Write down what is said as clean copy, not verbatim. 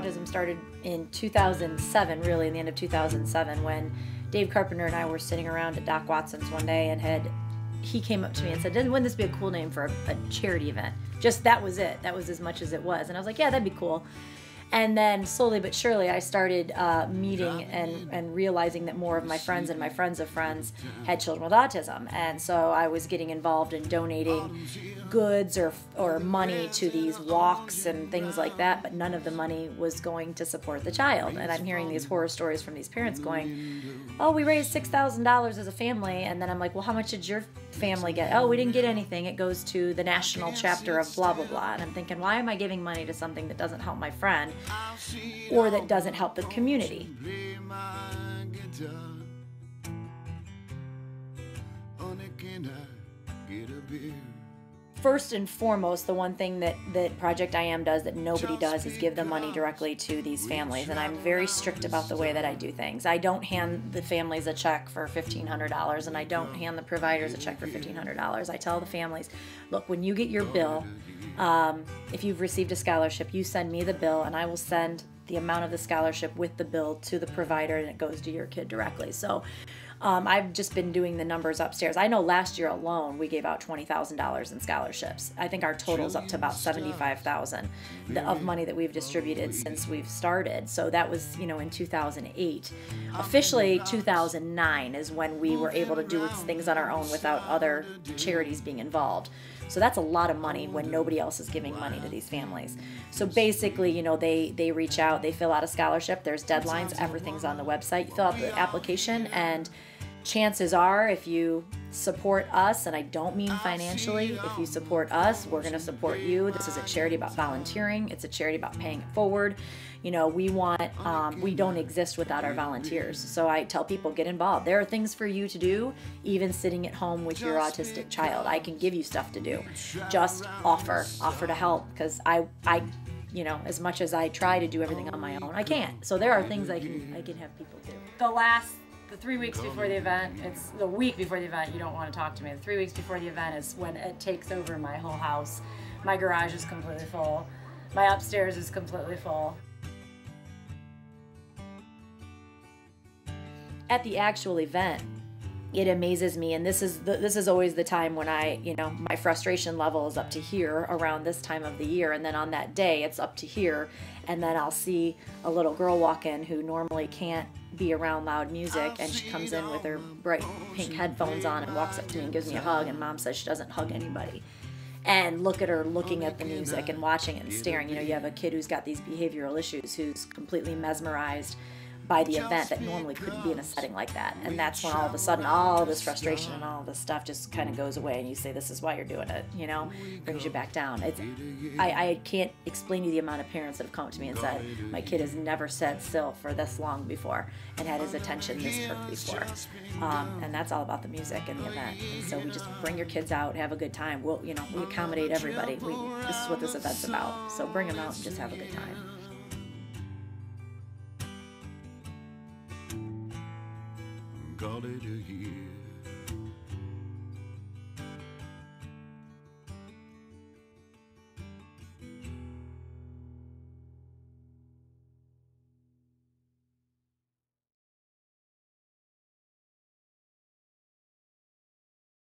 Autism started in 2007, really, in the end of 2007, when Dave Carpenter and I were sitting around at Doc Watson's one day, and he came up to me and said, wouldn't this be a cool name for a charity event? Just that was it. That was as much as it was. And I was like, yeah, that'd be cool. And then slowly but surely I started meeting and realizing that more of my friends and my friends of friends had children with autism. And so I was getting involved in donating goods or money to these walks and things like that, but none of the money was going to support the child. And I'm hearing these horror stories from these parents going, oh, we raised $6,000 as a family. And then I'm like, well, how much did your family get? Oh, we didn't get anything. It goes to the national chapter of blah, blah, blah. And I'm thinking, why am I giving money to something that doesn't help my friend or that doesn't help the community? First and foremost, the one thing that Project I Am does that nobody does is give the money directly to these families. And I'm very strict about the way that I do things. I don't hand the families a check for $1,500, and I don't hand the providers a check for $1,500. I tell the families, look, when you get your bill, if you've received a scholarship, you send me the bill, and I will send the amount of the scholarship with the bill to the provider, and it goes to your kid directly. So I've just been doing the numbers upstairs. I know last year alone we gave out $20,000 in scholarships. I think our total's up to about $75,000 of money that we've distributed since we've started. So that was, in 2008. Officially, 2009 is when we were able to do things on our own without other charities being involved. So that's a lot of money when nobody else is giving money to these families. So basically, they reach out, they fill out a scholarship, there's deadlines, everything's on the website. You fill out the application, and chances are, if you support us, and I don't mean financially, if you support us, we're going to support you. This is a charity about volunteering. It's a charity about paying it forward. We don't exist without our volunteers. So I tell people, get involved. There are things for you to do, even sitting at home with your autistic child. I can give you stuff to do. Just offer to help, because I as much as I try to do everything on my own, I can't. So there are things I can have people do. The 3 weeks before the event, it's the week before the event, you don't want to talk to me. The 3 weeks before the event is when it takes over my whole house. My garage is completely full. My upstairs is completely full. At the actual event, it amazes me, and this is always the time when my frustration level is up to here around this time of the year, and then on that day it's up to here, and then I'll see a little girl walk in who normally can't be around loud music, and she comes in with her bright pink headphones on and walks up to me and gives me a hug, and Mom says she doesn't hug anybody. And look at her looking at the music and watching it and staring. You have a kid who's got these behavioral issues, who's completely mesmerized by the event, that normally couldn't be in a setting like that. And that's when all of a sudden all this frustration and all this stuff just kind of goes away, and you say, this is why you're doing it, brings you back down. I can't explain to you the amount of parents that have come up to me and said, my kid has never sat still for this long before and had his attention this quick before. And that's all about the music and the event. And so we just bring your kids out, have a good time. We accommodate everybody. This is what this event's about. So bring them out and just have a good time. Call it a year.